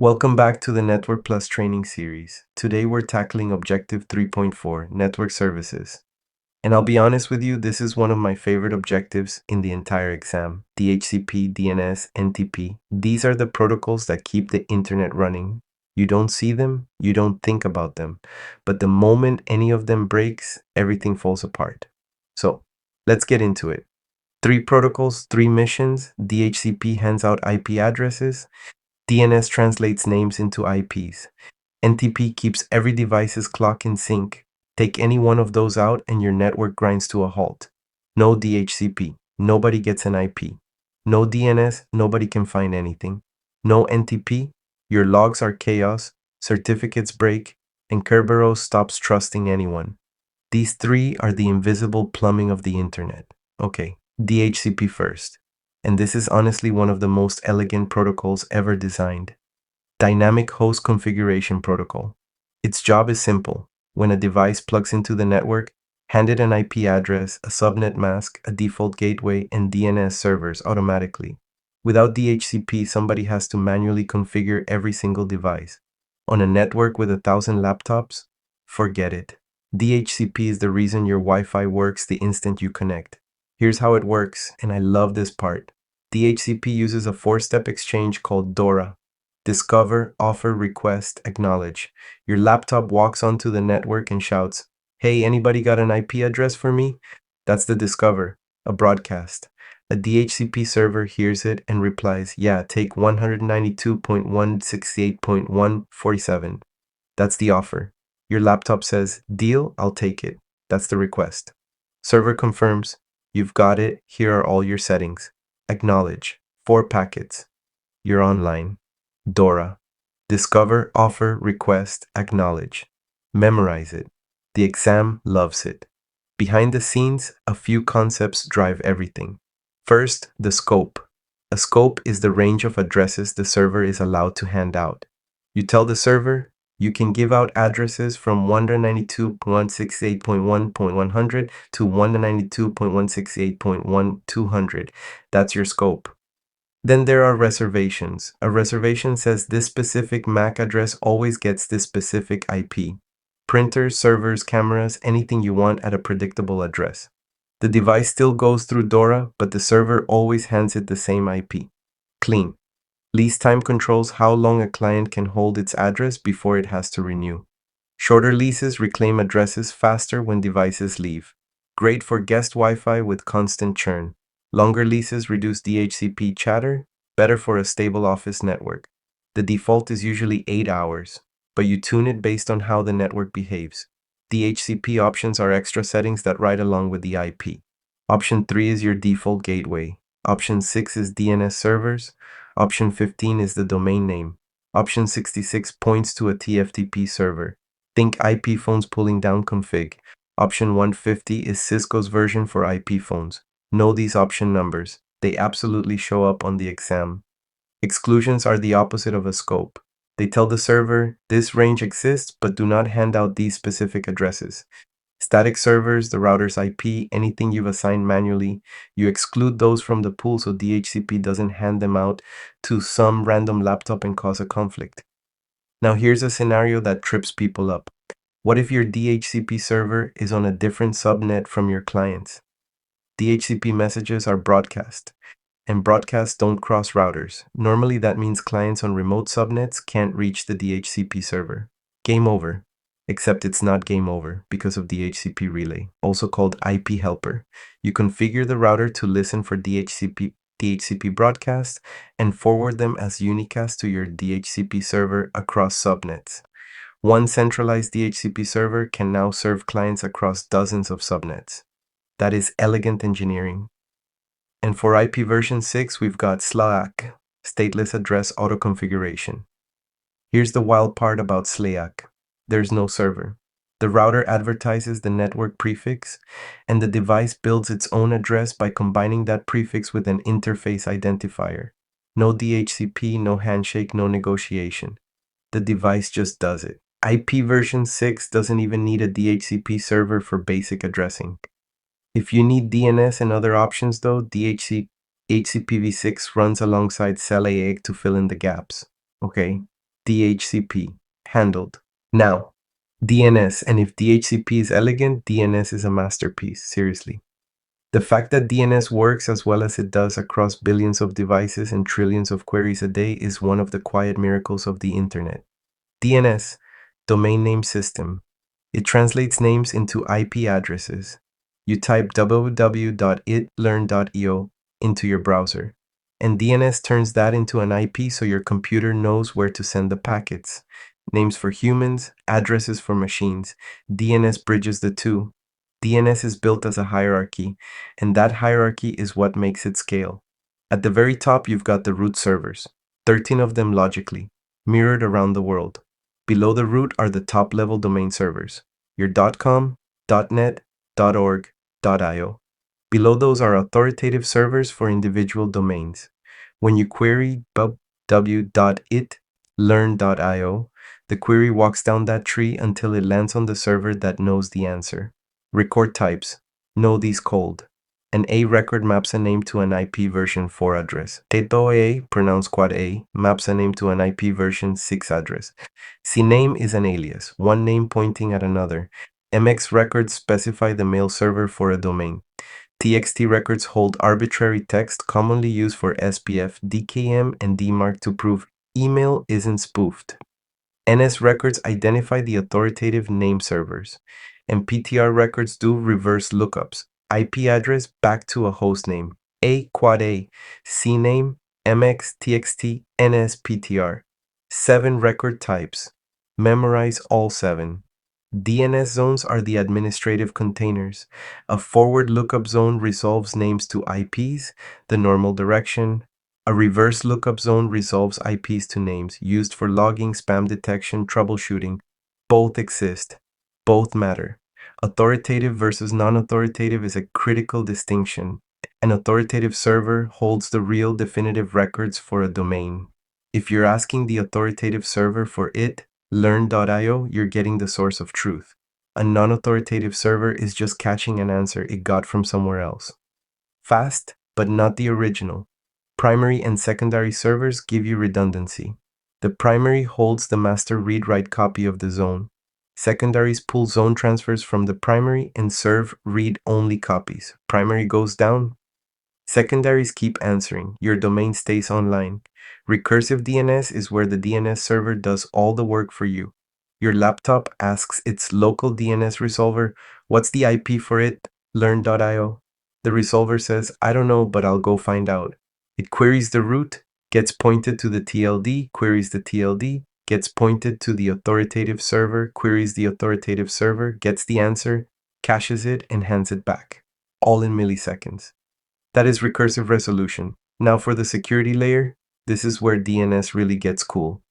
Welcome back to the Network Plus training series. Today we're tackling Objective 3.4, Network Services. And I'll be honest with you, this is one of my favorite objectives in the entire exam. DHCP, DNS, NTP. These are the protocols that keep the internet running. You don't see them, you don't think about them. But the moment any of them breaks, everything falls apart. So, let's get into it. 3 protocols, 3 missions. DHCP hands out IP addresses. DNS translates names into IPs. NTP keeps every device's clock in sync. Take any one of those out and your network grinds to a halt. No DHCP, nobody gets an IP. No DNS, nobody can find anything. No NTP, your logs are chaos, certificates break, and Kerberos stops trusting anyone. These 3 are the invisible plumbing of the internet. Okay, DHCP first. And this is honestly one of the most elegant protocols ever designed. Dynamic Host Configuration Protocol. Its job is simple. When a device plugs into the network, hand it an IP address, a subnet mask, a default gateway, and DNS servers automatically. Without DHCP, somebody has to manually configure every single device. On a network with 1,000 laptops, forget it. DHCP is the reason your Wi-Fi works the instant you connect. Here's how it works, and I love this part. DHCP uses a 4-step exchange called DORA. Discover, offer, request, acknowledge. Your laptop walks onto the network and shouts, "Hey, anybody got an IP address for me?" That's the discover, a broadcast. A DHCP server hears it and replies, "Yeah, take 192.168.147. That's the offer. Your laptop says, "Deal, I'll take it." That's the request. Server confirms, "You've got it, here are all your settings." Acknowledge, 4 packets. You're online. DORA. Discover, offer, request, acknowledge. Memorize it. The exam loves it. Behind the scenes, a few concepts drive everything. First, the scope. A scope is the range of addresses the server is allowed to hand out. You tell the server, you can give out addresses from 192.168.1.100 to 192.168.1.200. That's your scope. Then there are reservations. A reservation says this specific MAC address always gets this specific IP. Printers, servers, cameras, anything you want at a predictable address. The device still goes through DORA, but the server always hands it the same IP. Clean. Lease time controls how long a client can hold its address before it has to renew. Shorter leases reclaim addresses faster when devices leave. Great for guest Wi-Fi with constant churn. Longer leases reduce DHCP chatter, better for a stable office network. The default is usually 8 hours, but you tune it based on how the network behaves. DHCP options are extra settings that ride along with the IP. Option 3 is your default gateway. Option 6 is DNS servers. Option 15 is the domain name. Option 66 points to a TFTP server. Think IP phones pulling down config. Option 150 is Cisco's version for IP phones. Know these option numbers. They absolutely show up on the exam. Exclusions are the opposite of a scope. They tell the server, this range exists, but do not hand out these specific addresses. Static servers, the router's IP, anything you've assigned manually, you exclude those from the pool so DHCP doesn't hand them out to some random laptop and cause a conflict. Now here's a scenario that trips people up. What if your DHCP server is on a different subnet from your clients? DHCP messages are broadcast, and broadcasts don't cross routers. Normally that means clients on remote subnets can't reach the DHCP server. Game over. Except it's not game over because of DHCP relay, also called IP helper. You configure the router to listen for DHCP broadcasts and forward them as unicast to your DHCP server across subnets. One centralized DHCP server can now serve clients across dozens of subnets. That is elegant engineering. And for IP version 6, we've got SLAAC, Stateless Address Auto Configuration. Here's the wild part about SLAAC. There's no server. The router advertises the network prefix, and the device builds its own address by combining that prefix with an interface identifier. No DHCP, no handshake, no negotiation. The device just does it. IP version 6 doesn't even need a DHCP server for basic addressing. If you need DNS and other options though, DHCPv6 runs alongside SLAAC to fill in the gaps. Okay, DHCP, handled. Now, DNS, and if DHCP is elegant, DNS is a masterpiece, seriously. The fact that DNS works as well as it does across billions of devices and trillions of queries a day is one of the quiet miracles of the internet. DNS, Domain Name System. It translates names into IP addresses. You type www.itlearn.io into your browser, and DNS turns that into an IP so your computer knows where to send the packets. Names for humans, addresses for machines. DNS bridges the two. DNS is built as a hierarchy, and that hierarchy is what makes it scale. At the very top, you've got the root servers, 13 of them logically, mirrored around the world. Below the root are the top-level domain servers, your .com, .net, .org, .io. Below those are authoritative servers for individual domains. When you query www.itlearn.io, the query walks down that tree until it lands on the server that knows the answer. Record types. Know these cold. An A record maps a name to an IP version 4 address. AAAA, pronounced quad A, maps a name to an IP version 6 address. CNAME is an alias, one name pointing at another. MX records specify the mail server for a domain. TXT records hold arbitrary text commonly used for SPF, DKM, and DMARC to prove email isn't spoofed. NS records identify the authoritative name servers, and PTR records do reverse lookups. IP address back to a host name. A quad A, CNAME, MX, TXT, NS, PTR. 7 record types. Memorize all 7. DNS zones are the administrative containers. A forward lookup zone resolves names to IPs, the normal direction. A reverse lookup zone resolves IPs to names, used for logging, spam detection, troubleshooting. Both exist. Both matter. Authoritative versus non-authoritative is a critical distinction. An authoritative server holds the real definitive records for a domain. If you're asking the authoritative server for it, learn.io, you're getting the source of truth. A non-authoritative server is just catching an answer it got from somewhere else. Fast, but not the original. Primary and secondary servers give you redundancy. The primary holds the master read-write copy of the zone. Secondaries pull zone transfers from the primary and serve read-only copies. Primary goes down. Secondaries keep answering. Your domain stays online. Recursive DNS is where the DNS server does all the work for you. Your laptop asks its local DNS resolver, "What's the IP for it? Learn.io." The resolver says, "I don't know, but I'll go find out." It queries the root, gets pointed to the TLD, queries the TLD, gets pointed to the authoritative server, queries the authoritative server, gets the answer, caches it, and hands it back. All in milliseconds. That is recursive resolution. Now for the security layer, this is where DNS really gets cool.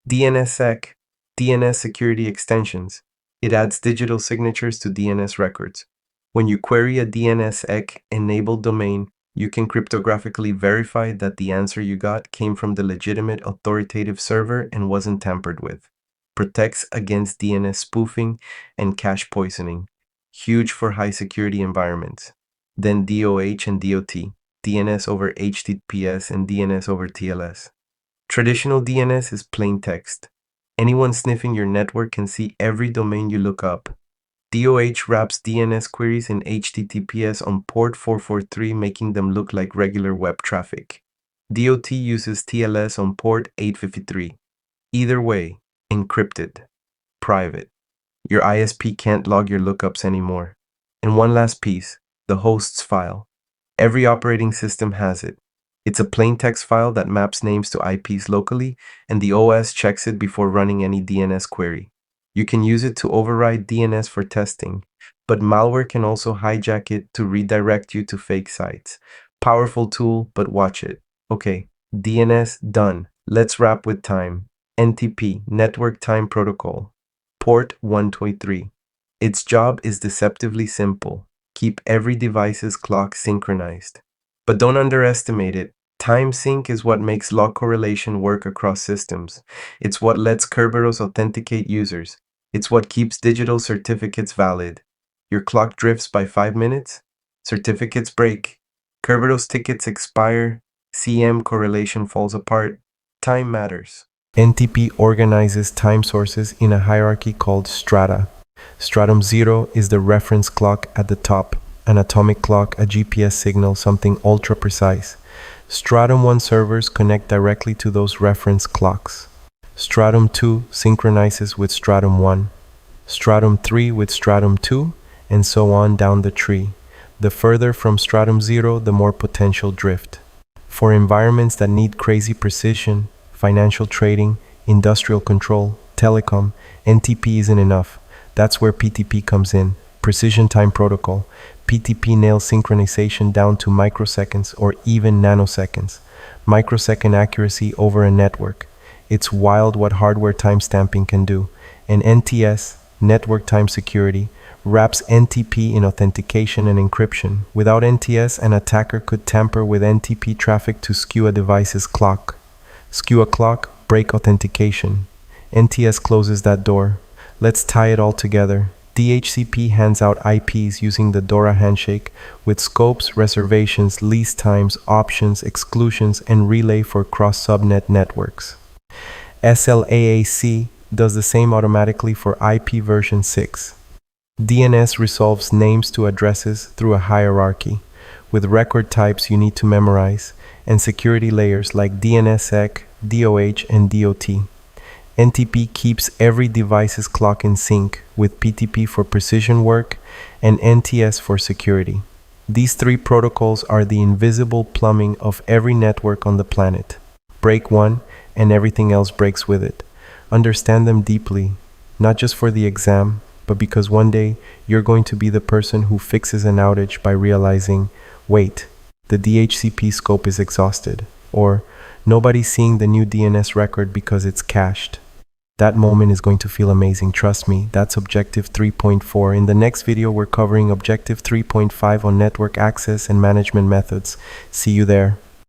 DNSSEC, DNS Security Extensions. It adds digital signatures to DNS records. When you query a DNSSEC-enabled domain, you can cryptographically verify that the answer you got came from the legitimate authoritative server and wasn't tampered with. Protects against DNS spoofing and cache poisoning. Huge for high security environments. Then DOH and DOT, DNS over HTTPS and DNS over TLS. Traditional DNS is plain text. Anyone sniffing your network can see every domain you look up. DOH wraps DNS queries in HTTPS on port 443, making them look like regular web traffic. DOT uses TLS on port 853. Either way, encrypted, private. Your ISP can't log your lookups anymore. And one last piece, the hosts file. Every operating system has it. It's a plain text file that maps names to IPs locally, and the OS checks it before running any DNS query. You can use it to override DNS for testing, but malware can also hijack it to redirect you to fake sites. Powerful tool, but watch it. Okay, DNS done. Let's wrap with time. NTP, Network Time Protocol. Port 123. Its job is deceptively simple. Keep every device's clock synchronized. But don't underestimate it. Time sync is what makes log correlation work across systems. It's what lets Kerberos authenticate users. It's what keeps digital certificates valid. Your clock drifts by 5 minutes, certificates break. Kerberos tickets expire, CM correlation falls apart. Time matters. NTP organizes time sources in a hierarchy called strata. Stratum 0 is the reference clock at the top, an atomic clock, a GPS signal, something ultra precise. Stratum 1 servers connect directly to those reference clocks. Stratum 2 synchronizes with Stratum 1, Stratum 3 with Stratum 2, and so on down the tree. The further from Stratum 0, the more potential drift. For environments that need crazy precision, financial trading, industrial control, telecom, NTP isn't enough. That's where PTP comes in. Precision Time Protocol. PTP nails synchronization down to microseconds or even nanoseconds. Microsecond accuracy over a network. It's wild what hardware timestamping can do. And NTS, Network Time Security, wraps NTP in authentication and encryption. Without NTS, an attacker could tamper with NTP traffic to skew a device's clock. Skew a clock, break authentication. NTS closes that door. Let's tie it all together. DHCP hands out IPs using the DORA handshake with scopes, reservations, lease times, options, exclusions, and relay for cross-subnet networks. SLAAC does the same automatically for IP version 6. DNS resolves names to addresses through a hierarchy, with record types you need to memorize, and security layers like DNSSEC, DOH, and DOT. NTP keeps every device's clock in sync, with PTP for precision work and NTS for security. These three protocols are the invisible plumbing of every network on the planet. Break one, and everything else breaks with it. Understand them deeply, not just for the exam, but because one day you're going to be the person who fixes an outage by realizing, wait, the DHCP scope is exhausted, or nobody's seeing the new DNS record because it's cached. That moment is going to feel amazing, trust me. That's Objective 3.4. In the next video, we're covering Objective 3.5 on network access and management methods. See you there.